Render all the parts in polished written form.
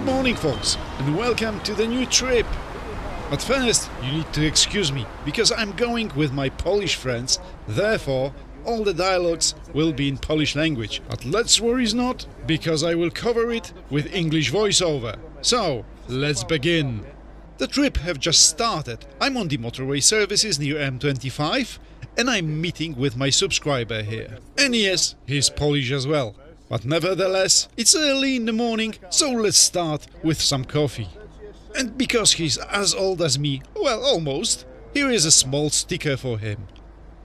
morning, folks, and welcome to the new trip. But first, you need to excuse me, because I'm going with my Polish friends, therefore all the dialogues will be in Polish language. But let's worry not, because I will cover it with English voiceover. So, let's begin. The trip have just started. I'm on the motorway services near M25, and I'm meeting with my subscriber here. And yes, he's Polish as well. But nevertheless, it's early in the morning, so let's start with some coffee. And because he's as old as me, well, almost, here is a small sticker for him,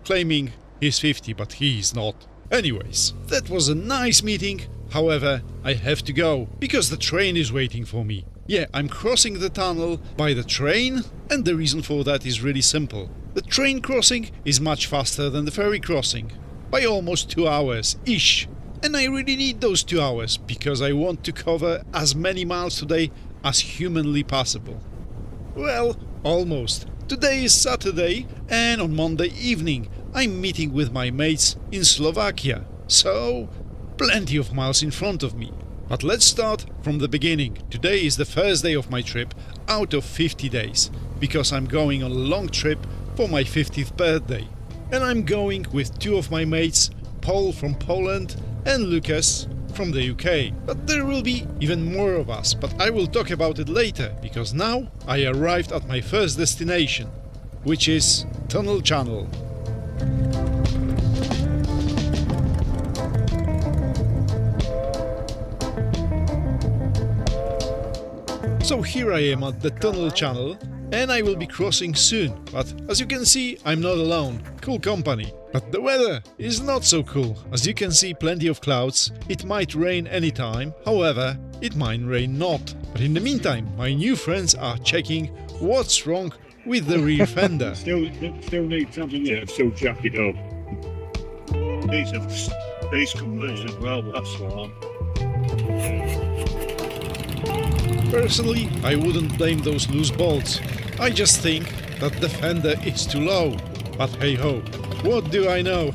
claiming he's 50, but he's not. Anyways, that was a nice meeting. However, I have to go, because the train is waiting for me. Yeah, I'm crossing the tunnel by the train, and the reason for that is really simple. The train crossing is much faster than the ferry crossing, by almost 2 hours-ish. And I really need those 2 hours, because I want to cover as many miles today as humanly possible. Well, almost. Today is Saturday, and on Monday evening I'm meeting with my mates in Slovakia. So, plenty of miles in front of me. But let's start from the beginning. Today is the first day of my trip out of 50 days, because I'm going on a long trip for my 50th birthday. And I'm going with two of my mates, Paul from Poland and Lucas from the UK. But there will be even more of us, but I will talk about it later, because now I arrived at my first destination, which is Tunnel Channel. So here I am at the Tunnel Channel, and I will be crossing soon, but as you can see, I'm not alone. Cool company. But the weather is not so cool. As you can see, plenty of clouds. It might rain anytime, however, it might rain not. But in the meantime, my new friends are checking what's wrong with the rear fender. Still need something there, still jack it up. These come loose as well, that's all. Personally, I wouldn't blame those loose bolts. I just think that the fender is too low. But hey ho, what do I know?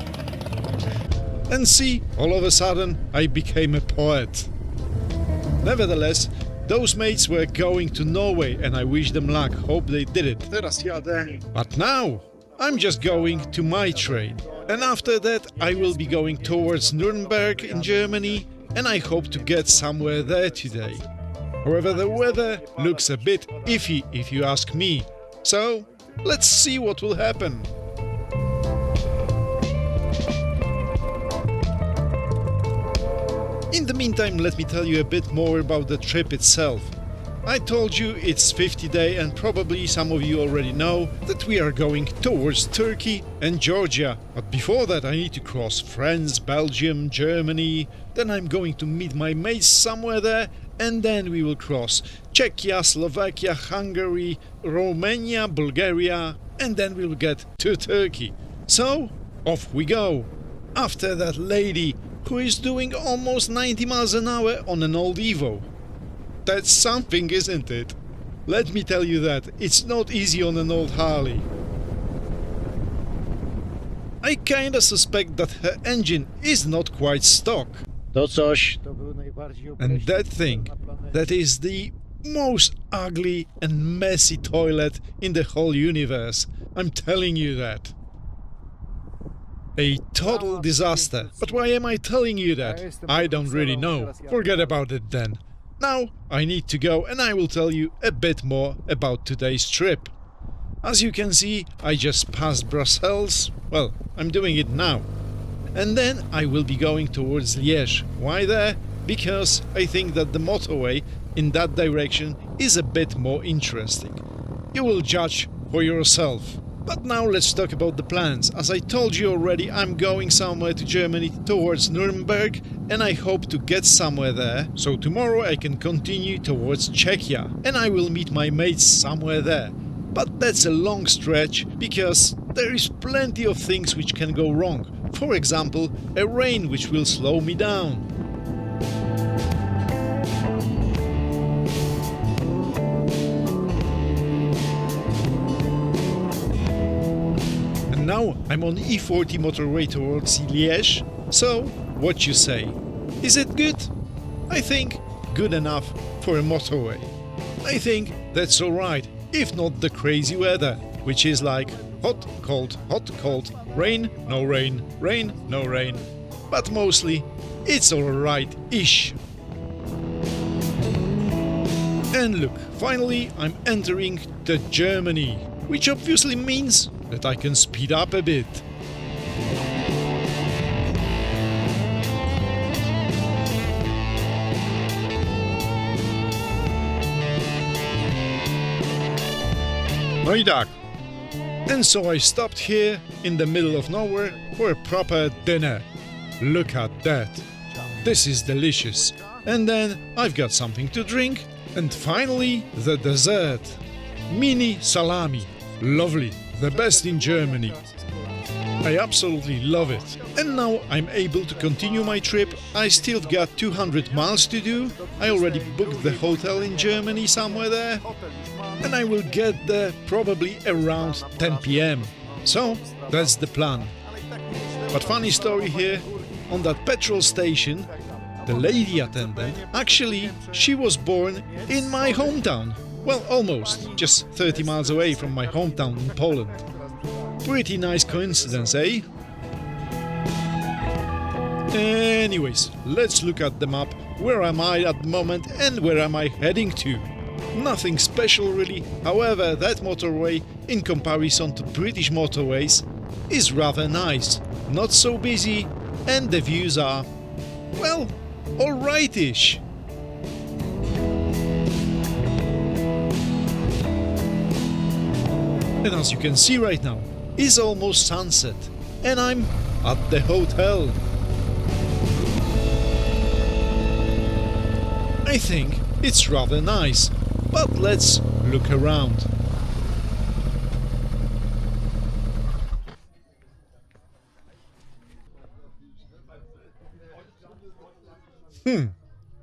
And see, all of a sudden I became a poet. Nevertheless, those mates were going to Norway and I wish them luck, hope they did it. But now, I'm just going to my train. And after that I will be going towards Nuremberg in Germany, and I hope to get somewhere there today. However, the weather looks a bit iffy if you ask me. So, let's see what will happen. In the meantime, let me tell you a bit more about the trip itself. I told you it's 50 day, and probably some of you already know that we are going towards Turkey and Georgia. But before that I need to cross France, Belgium, Germany, then I'm going to meet my mates somewhere there, and then we will cross Czechia, Slovakia, Hungary, Romania, Bulgaria, and then we'll get to Turkey. So, off we go. After that lady who is doing almost 90 miles an hour on an old Evo. That's something, isn't it? Let me tell you that it's not easy on an old Harley. I kinda suspect that her engine is not quite stock. And that thing, that is the most ugly and messy toilet in the whole universe. I'm telling you that. A total disaster. But why am I telling you that? I don't really know. Forget about it then. Now I need to go, and I will tell you a bit more about today's trip. As you can see, I just passed Brussels. Well, I'm doing it now. And then I will be going towards Liège. Why there? Because I think that the motorway in that direction is a bit more interesting. You will judge for yourself. But now let's talk about the plans. As I told you already, I'm going somewhere to Germany towards Nuremberg, and I hope to get somewhere there, so tomorrow I can continue towards Czechia, and I will meet my mates somewhere there. But that's a long stretch, because there is plenty of things which can go wrong. For example, a rain which will slow me down. Now I'm on E40 motorway towards Liège, so what you say? Is it good? I think good enough for for a motorway. I think that's alright, if not the crazy weather, which is like hot, cold, rain, no rain, rain, no rain. But mostly, it's alright-ish. And look, finally I'm entering the Germany, which obviously means that I can speed up a bit. No i tak. And so I stopped here in the middle of nowhere for a proper dinner. Look at that. This is delicious. And then I've got something to drink. And finally, the dessert. Mini salami. Lovely. The best in Germany. I absolutely love it. And now I'm able to continue my trip. I still got 200 miles to do. I already booked the hotel in Germany somewhere there. And I will get there probably around 10 p.m. So, that's the plan. But funny story here, on that petrol station, the lady attendant, actually, she was born in my hometown. Well, almost, just 30 miles away from my hometown in Poland. Pretty nice coincidence, eh? Anyways, let's look at the map. Where am I at the moment and where am I heading to? Nothing special really, however that motorway, in comparison to British motorways, is rather nice, not so busy, and the views are, well, alright-ish. And as you can see right now, it's almost sunset, and I'm at the hotel. I think it's rather nice, but let's look around.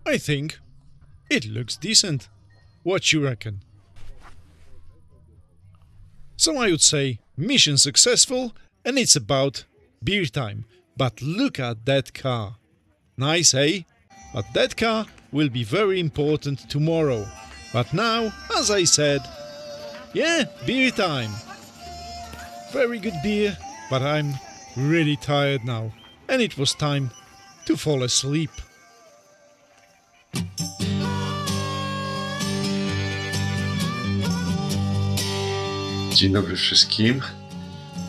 I think it looks decent. What you reckon? So I would say mission successful, and it's about beer time. But look at that car. Nice, eh? But that car will be very important tomorrow. But now, as I said, yeah, beer time. Very good beer, but I'm really tired now. And it was time to fall asleep. Dzień dobry wszystkim.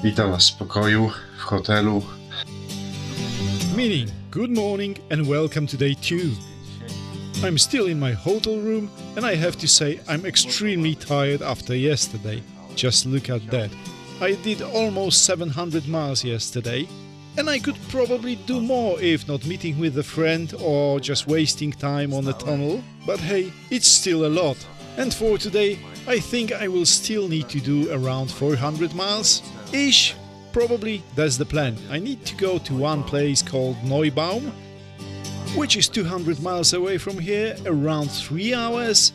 Witam was w pokoju, w hotelu. Meaning, good morning and welcome to day 2. I'm still in my hotel room and I have to say I'm extremely tired after yesterday. Just look at that. I did almost 700 miles yesterday and I could probably do more if not meeting with a friend or just wasting time on a tunnel. But hey, it's still a lot. And for today, I think I will still need to do around 400 miles-ish. Probably that's the plan. I need to go to one place called Neubaum, which is 200 miles away from here, around 3 hours.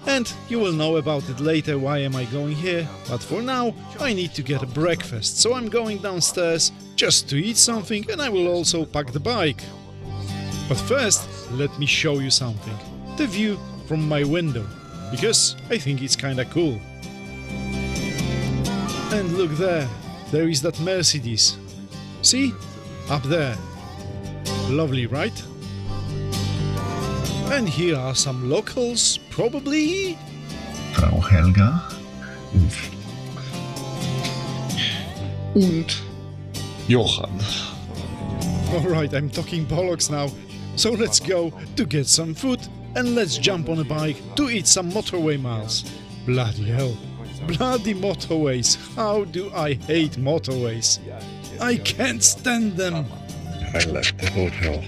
And you will know about it later, why am I going here. But for now, I need to get a breakfast, so I'm going downstairs just to eat something, and I will also pack the bike. But first, let me show you something. The view from my window, because I think it's kinda cool. And look there. There is that Mercedes. See? Up there. Lovely, right? And here are some locals, probably. Frau Helga. Und Johann. Alright, I'm talking bollocks now. So let's go to get some food and let's jump on a bike to eat some motorway miles. Bloody hell. Bloody motorways. How do I hate motorways? I can't stand them. I left the hotel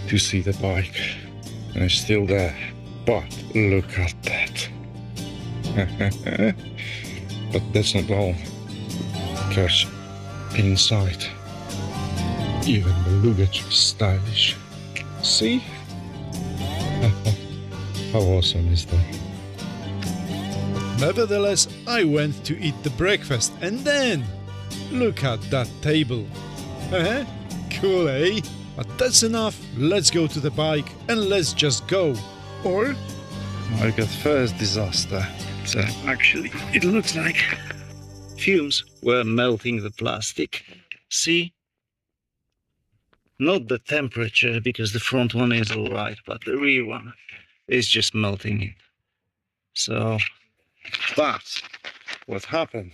to see the bike. And it's still there. But look at that. But that's not all. Because inside, even the luggage is stylish. See? How awesome is that? Nevertheless, I went to eat the breakfast and then look at that table. Cool, eh? But that's enough. Let's go to the bike and let's just go. Or I got first disaster. So actually, it looks like fumes were melting the plastic. See? Not the temperature, because the front one is alright, but the rear one is just melting it. So, but what happened?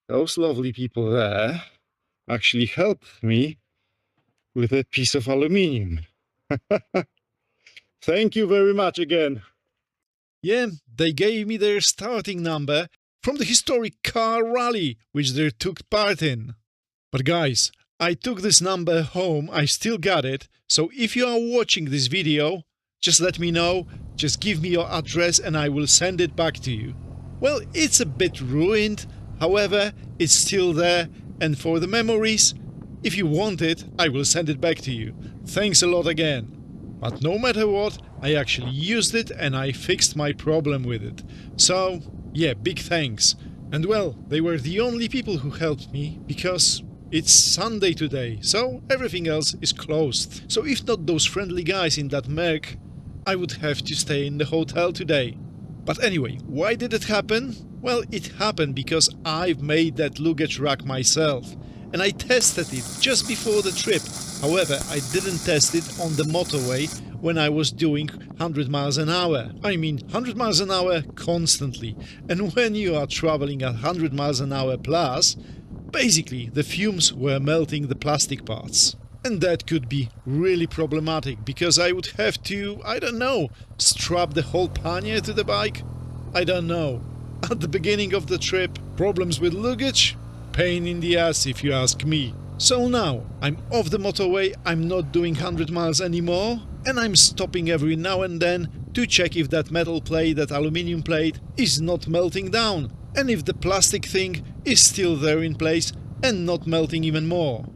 Those lovely people there actually helped me with a piece of aluminium. Thank you very much again. Yeah, they gave me their starting number from the historic car rally which they took part in. But guys, I took this number home, I still got it, so if you are watching this video, just let me know, just give me your address and I will send it back to you. Well, it's a bit ruined, however, it's still there, and for the memories, if you want it, I will send it back to you. Thanks a lot again. But no matter what, I actually used it and I fixed my problem with it. So, yeah, big thanks. And well, they were the only people who helped me, because it's Sunday today, so everything else is closed. So if not those friendly guys in that Merc, I would have to stay in the hotel today. But anyway, why did it happen? Well, it happened because I've made that luggage rack myself. And I tested it just before the trip. However, I didn't test it on the motorway when I was doing 100 miles an hour. I mean 100 miles an hour constantly. And when you are traveling at 100 miles an hour plus, basically the fumes were melting the plastic parts. And that could be really problematic, because I would have to, I don't know, strap the whole pannier to the bike? I don't know. At the beginning of the trip, problems with luggage? Pain in the ass if you ask me. So now, I'm off the motorway, I'm not doing 100 miles anymore, and I'm stopping every now and then to check if that metal plate, that aluminium plate, is not melting down, and if the plastic thing is still there in place and not melting even more.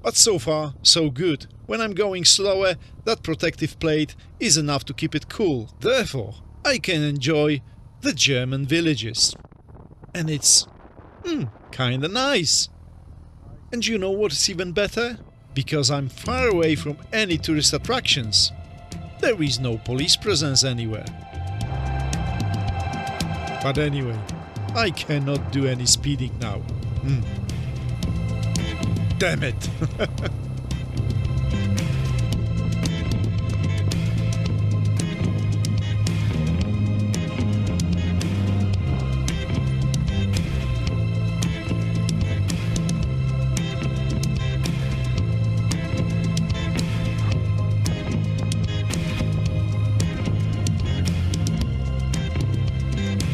But so far, so good. When I'm going slower, that protective plate is enough to keep it cool. Therefore, I can enjoy the German villages. And it's kinda nice. And you know what's even better? Because I'm far away from any tourist attractions. There is no police presence anywhere. But anyway, I cannot do any speeding now. Damn it!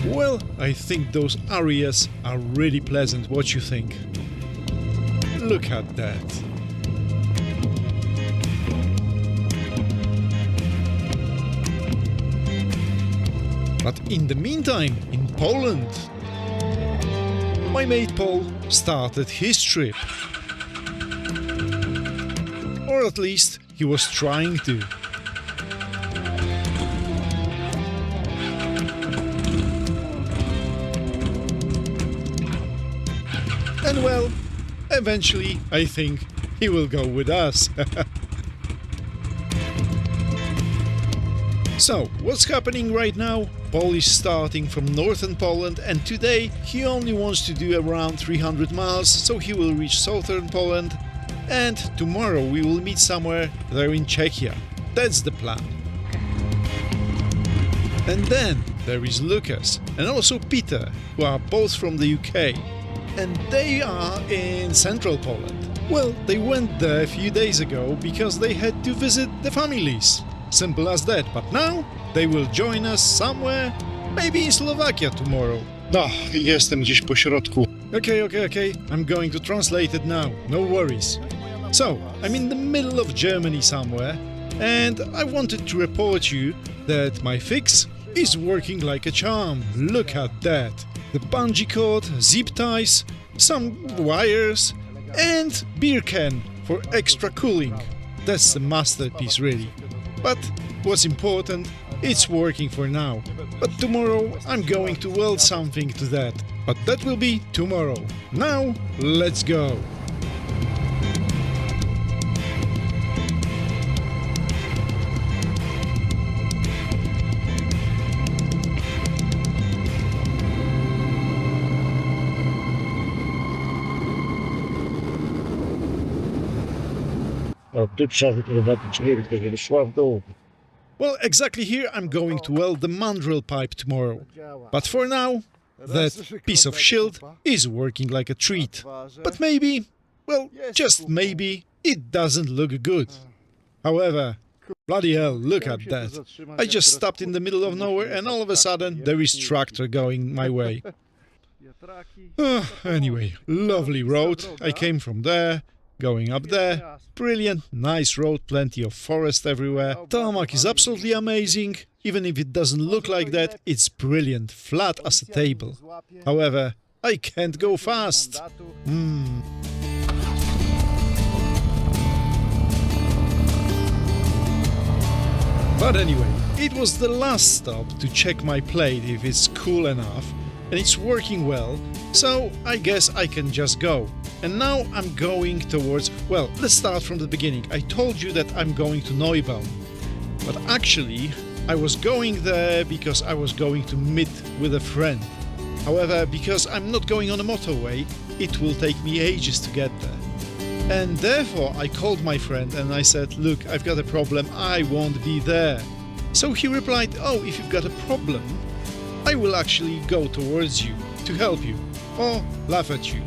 Well, I think those areas are really pleasant. What you think? Look at that. But in the meantime, in Poland, my mate Paul started his trip. Or at least he was trying to. And well, eventually I think he will go with us. So, what's happening right now? Paul is starting from northern Poland, and today he only wants to do around 300 miles, so he will reach southern Poland, and tomorrow we will meet somewhere there in Czechia. That's the plan. And then there is Lucas and also Peter, who are both from the UK. And they are in central Poland. Well, they went there a few days ago because they had to visit the families. Simple as that. But now they will join us somewhere, maybe in Slovakia tomorrow. Jestem gdzieś po środku. Okay. I'm going to translate it now. No worries. So, I'm in the middle of Germany somewhere, and I wanted to report you that my fix is working like a charm. Look at that. The bungee cord, zip ties, some wires, and beer can for extra cooling. That's a masterpiece, really. But what's important, it's working for now. But tomorrow I'm going to weld something to that. But that will be tomorrow. Now, let's go! tu trzeba wyprowadzić wiertkę, żeby szła w dół. Well, exactly here I'm going to weld the mandrel pipe tomorrow. But for now, that piece of shield is working like a treat. But maybe, well, just maybe, it doesn't look good. However, bloody hell, look at that. I just stopped in the middle of nowhere and all of a sudden there is tractor going my way. Anyway, lovely road. I came from there, going up there. Brilliant, nice road, plenty of forest everywhere. Tarmac is absolutely amazing. Even if it doesn't look like that, it's brilliant, flat as a table. However, I can't go fast. But anyway, it was the last stop to check my plate if it's cool enough, and it's working well, so I guess I can just go. And now I'm going towards, well, let's start from the beginning. I told you that I'm going to Neubaum, but actually I was going there because I was going to meet with a friend. However, because I'm not going on a motorway, it will take me ages to get there. And therefore I called my friend and I said, look, I've got a problem, I won't be there. So he replied, oh, if you've got a problem, I will actually go towards you to help you or laugh at you.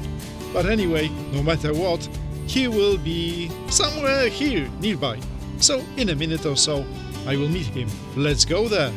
But anyway, no matter what, he will be somewhere here nearby. So in a minute or so, I will meet him. Let's go there.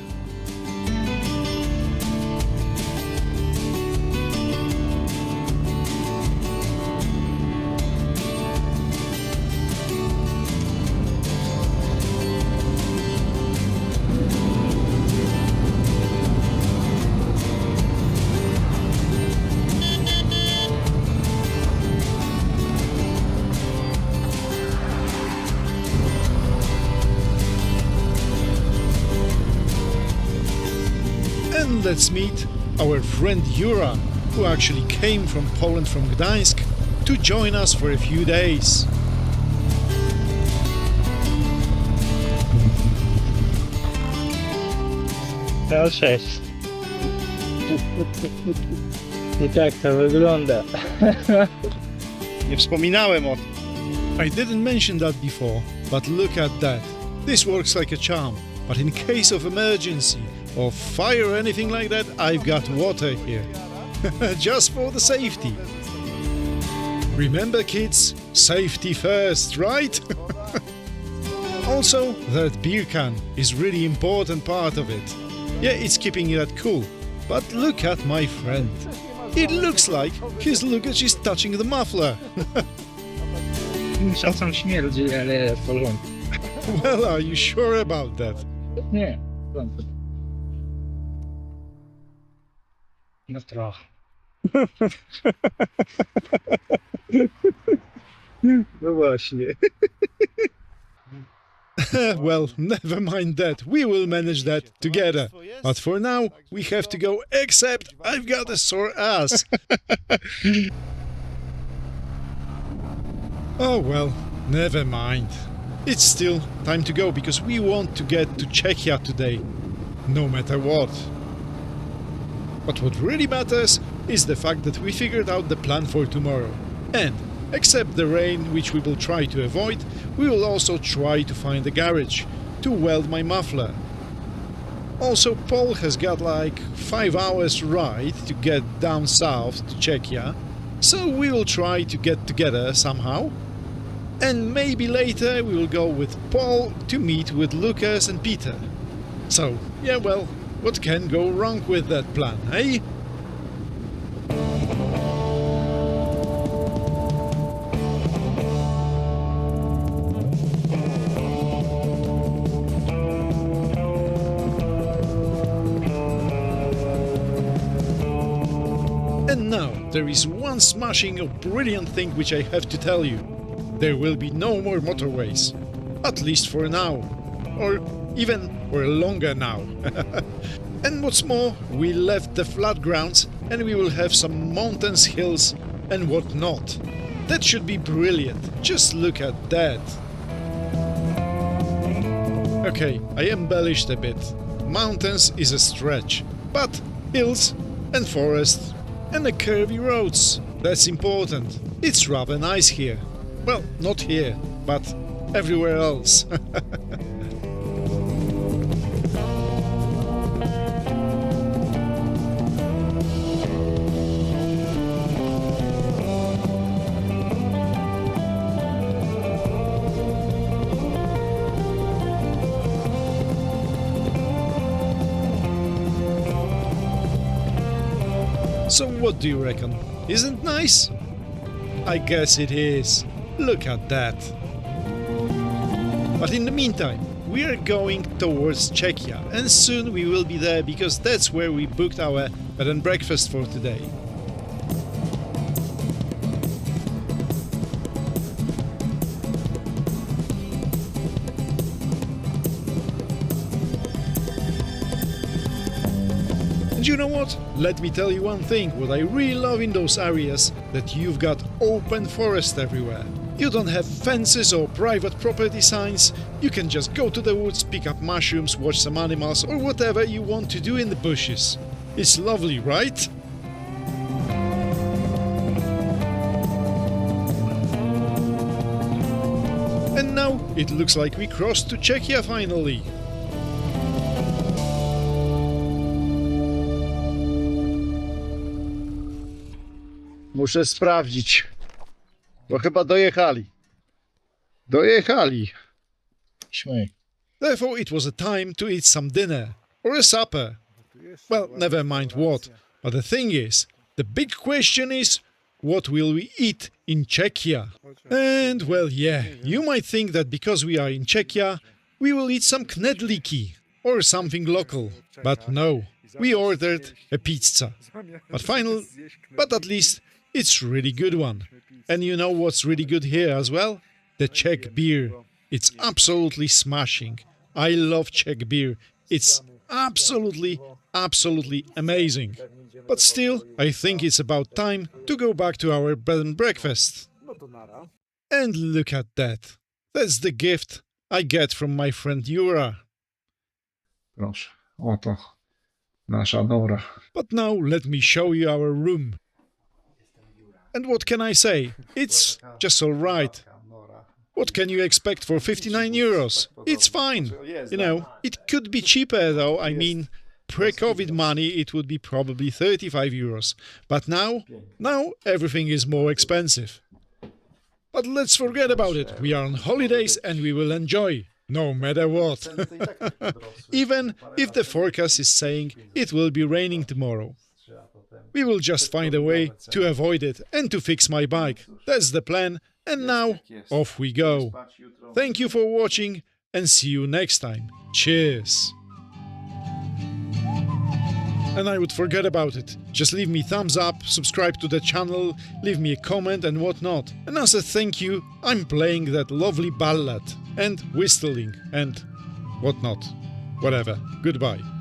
And let's meet our friend Jura, who actually came from Poland, from Gdańsk, to join us for a few days. No, cześć. I tak to wygląda. Nie wspominałem o tym. I didn't mention that before, but look at that. This works like a charm, but in case of emergency or fire or anything like that, I've got water here. Just for the safety. Remember kids, safety first, right? Also, that beer can is really important part of it. Yeah, it's keeping it cool. But look at my friend. It looks like his luggage is touching the muffler. Czasem śmierdzi, ale w porządku. Well, are you sure about that? Nie, w porządku. No trochę. No właśnie. Well, never mind that. We will manage that together. But for now, we have to go, except I've got a sore ass. Oh well, never mind. It's still time to go because we want to get to Czechia today, no matter what. But what really matters is the fact that we figured out the plan for tomorrow. And, except the rain, which we will try to avoid, we will also try to find a garage to weld my muffler. Also, Paul has got like 5 hours ride to get down south to Czechia, so we will try to get together somehow. And maybe later we will go with Paul to meet with Lucas and Peter. So, yeah, well, what can go wrong with that plan, eh? And now, there is one smashing or brilliant thing which I have to tell you. There will be no more motorways. At least for now. Or even for longer now. And what's more, we left the flat grounds and we will have some mountains, hills and whatnot. That should be brilliant. Just look at that. Okay, I embellished a bit. Mountains is a stretch, but hills and forests and the curvy roads, that's important. It's rather nice here. Well, not here, but everywhere else. So what do you reckon? Isn't nice? I guess it is. Look at that. But in the meantime, we are going towards Czechia, and soon we will be there because that's where we booked our bed and breakfast for today. And you know what? Let me tell you one thing, what I really love in those areas, that you've got open forest everywhere. You don't have fences or private property signs, you can just go to the woods, pick up mushrooms, watch some animals or whatever you want to do in the bushes. It's lovely, right? And now it looks like we crossed to Czechia finally. Muszę sprawdzić, bo chyba dojechali. Dojechali. Śmiej. Therefore it was a time to eat some dinner, or a supper. Well, never mind what. But the thing is, the big question is, what will we eat in Czechia? And well, yeah, you might think that because we are in Czechia, we will eat some knedlíky, or something local. But no, we ordered a pizza. But at least it's really good one. And you know what's really good here as well? The Czech beer. It's absolutely smashing. I love Czech beer. It's absolutely amazing. But still, I think it's about time to go back to our bed and breakfast. And look at that. That's the gift I get from my friend Jura. Proszę, oto nasza nora. But now let me show you our room. And what can I say? It's just alright. What can you expect for 59 euros? It's fine. You know, it could be cheaper though. I mean, pre-COVID money it would be probably 35 euros. But now everything is more expensive. But let's forget about it. We are on holidays and we will enjoy, no matter what. Even if the forecast is saying it will be raining tomorrow. We will just find a way to avoid it and to fix my bike. That's the plan. And now, off we go. Thank you for watching and see you next time. Cheers! And I would forget about it. Just leave me thumbs up, subscribe to the channel, leave me a comment and whatnot. And as a thank you, I'm playing that lovely ballad and whistling and whatnot. Whatever. Goodbye.